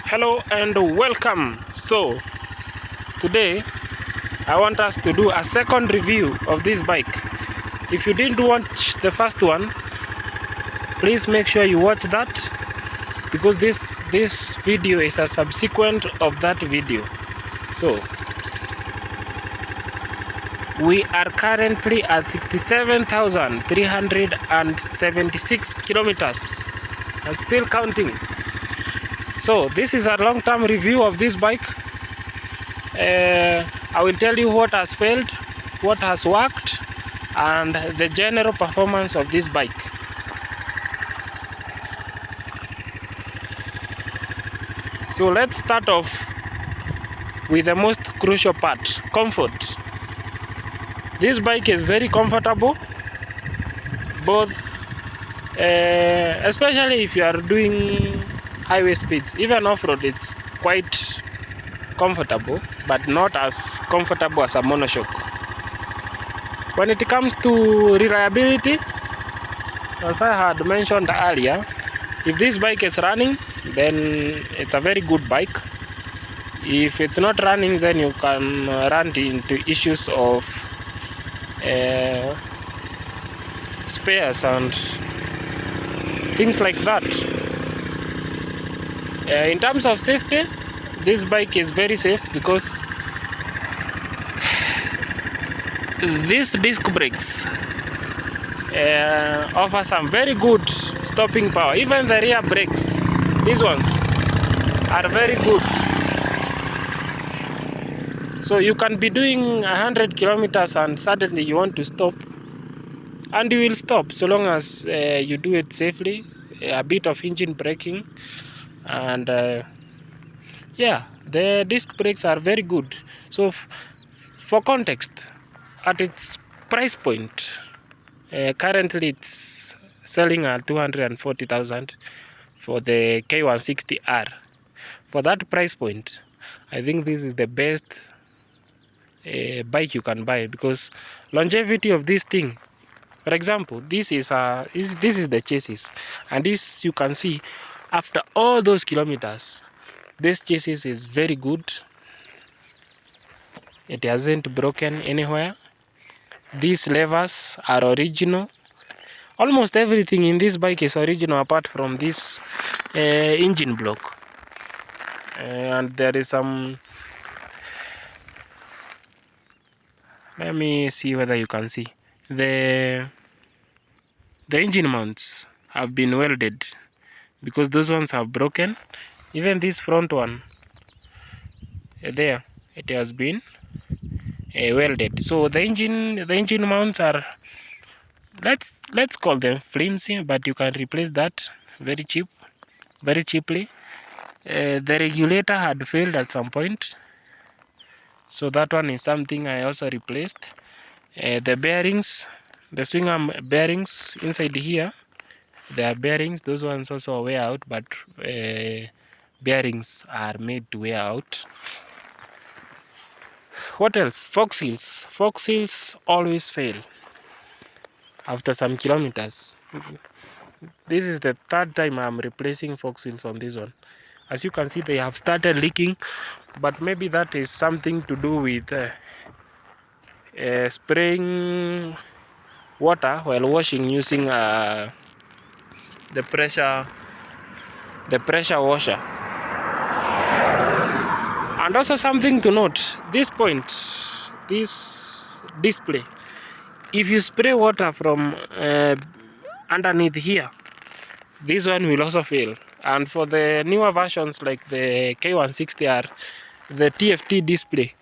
Hello and welcome. So today I want us to do a second review of this bike. If you didn't watch the first one, please make sure you watch that, because this video is a subsequent of that video. So we are currently at 67,376 kilometers and still counting. So this is a long-term review of this bike. I will tell you what has failed, what has worked, and the general performance of this bike. So let's start off with the most crucial part, comfort. This bike is very comfortable, both especially if you are doing highway speeds. Even off-road it's quite comfortable, but not as comfortable as a monoshock. When it comes to reliability, as I had mentioned earlier, if this bike is running, then it's a very good bike. If it's not running, then you can run into issues of spares and things like that. In terms of safety, this bike is very safe because these disc brakes offer some very good stopping power. Even the rear brakes, these ones, are very good. So you can be doing 100 kilometers and suddenly you want to stop, and you will stop, so long as you do it safely, a bit of engine braking, and yeah, the disc brakes are very good. So for context, at its price point, currently it's selling at 240,000 for the K160R. For that price point, I think this is the best bike you can buy, because longevity of this thing, for example, this is the chassis, and this, you can see, after all those kilometers, this chassis is very good. It hasn't broken anywhere. These levers are original. Almost everything in this bike is original apart from this engine block. And there is some, let me see whether you can see, the engine mounts have been welded, because those ones have broken. Even this front one there, it has been welded. So the engine mounts are, let's call them flimsy, but you can replace that very cheaply. The regulator had failed at some point, so that one is something I also replaced. The bearings, the swing arm bearings inside here, there are bearings, those ones also wear out, but bearings are made to wear out. What else? Fork seals always fail after some kilometers. This is the third time I'm replacing fork seals on this one. As you can see, they have started leaking, but maybe that is something to do with spraying water while washing using the pressure washer. And also something to note, this display, if you spray water from underneath here, this one will also fail. And for the newer versions like the K160R, the TFT display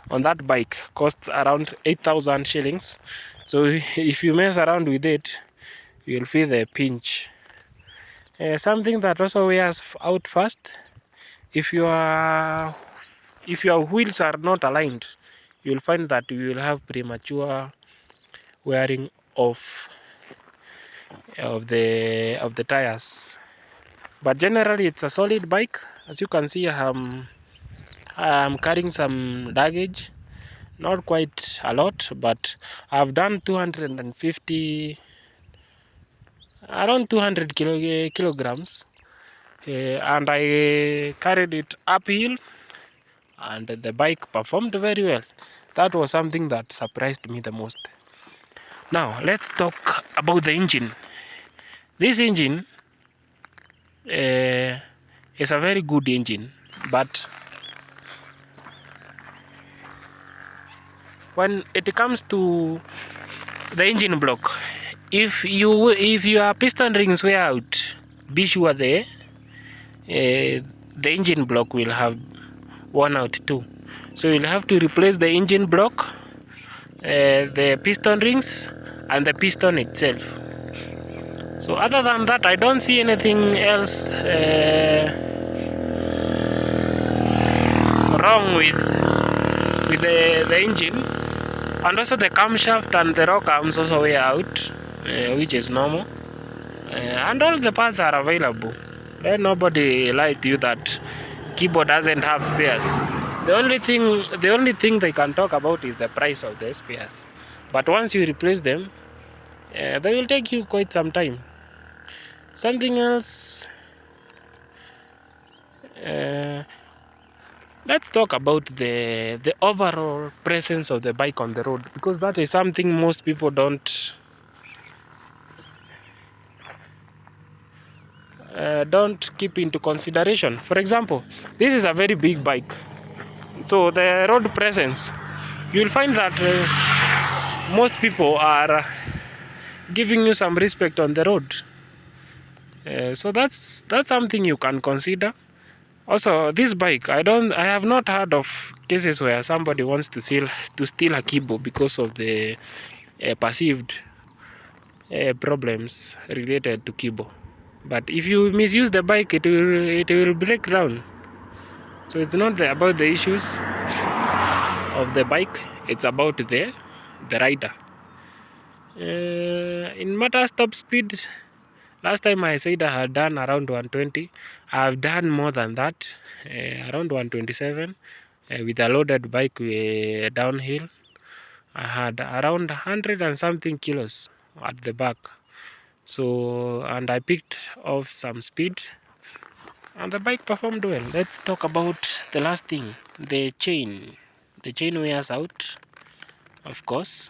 on that bike costs around 8,000 shillings. So if you mess around with it, you'll feel the pinch. Something that also wears out fast, if your wheels are not aligned, you'll find that you will have premature wearing of the tires. But generally it's a solid bike. As you can see, I'm carrying some luggage, not quite a lot, but I've done 250, around 200 kilograms. and I carried it uphill, and the bike performed very well. That was something that surprised me the most. Now let's talk about the engine. This engine is a very good engine, but when it comes to the engine block, if your piston rings wear out, be sure the engine block will have worn out too. So you'll have to replace the engine block, the piston rings, and the piston itself. So other than that, I don't see anything else wrong with the engine. And also the camshaft and the rock arms also wear out, which is normal. And all the parts are available. Let nobody lie to you that Kibo doesn't have spares. The only thing they can talk about is the price of the spares. But once you replace them, they will take you quite some time. Something else. Let's talk about the overall presence of the bike on the road, because that is something most people don't keep into consideration. For example, this is a very big bike, so the road presence, you'll find that most people are giving you some respect on the road. So that's something you can consider. Also, this bike, I have not heard of cases where somebody wants to steal a Kibo because of the perceived problems related to Kibo. But if you misuse the bike, it will break down. So it's not about the issues of the bike; it's about the rider. In matters top speed, last time I said I had done around 120. I have done more than that, around 127, with a loaded bike downhill. I had around 100 and something kilos at the back. So, and I picked off some speed, and the bike performed well. Let's talk about the last thing, the chain. The chain wears out, of course.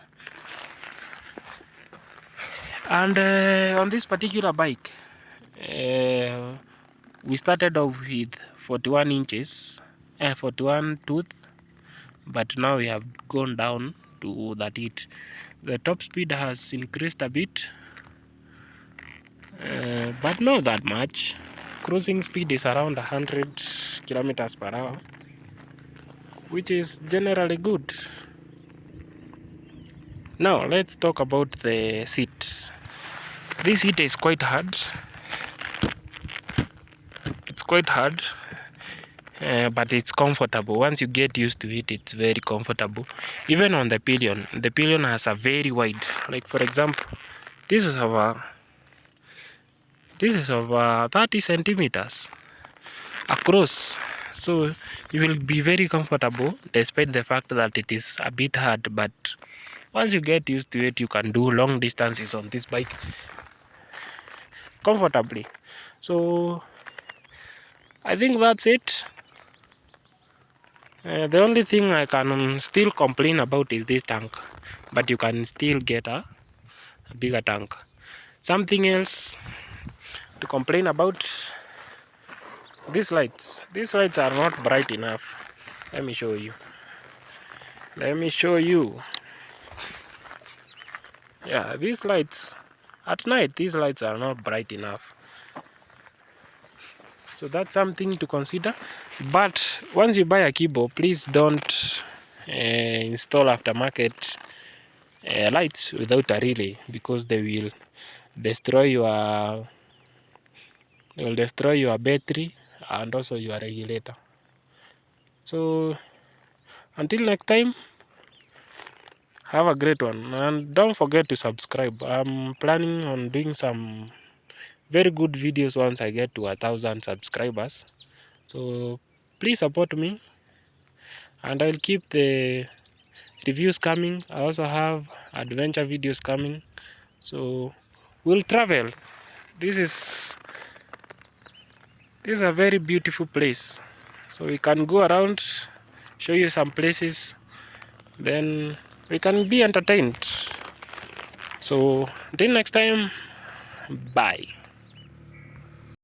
And on this particular bike, we started off with 41 inches, 41 tooth, but now we have gone down to 38. The top speed has increased a bit, but not that much. Cruising speed is around 100 kilometers per hour, which is generally good. Now let's talk about the seat. This seat is quite hard. It's quite hard, but it's comfortable. Once you get used to it, it's very comfortable. Even on the pillion has a very wide. Like for example, this is over 30 centimeters across. So you will be very comfortable, despite the fact that it is a bit hard. But once you get used to it, you can do long distances on this bike comfortably. So I think that's it. The only thing I can still complain about is this tank, but you can still get a bigger tank. Something else to complain about, these lights. These lights are not bright enough. Let me show you. Yeah, these lights, at night, these lights are not bright enough. So that's something to consider. But once you buy a Kibo, please don't install aftermarket lights without a relay, because they will destroy your battery and also your regulator. So until next time, have a great one, and don't forget to subscribe. I'm planning on doing some very good videos once I get to 1,000 subscribers. So please support me, and I'll keep the reviews coming. I also have adventure videos coming, so we'll travel. This is This is a very beautiful place. So we can go around, show you some places, then we can be entertained. So until next time, bye.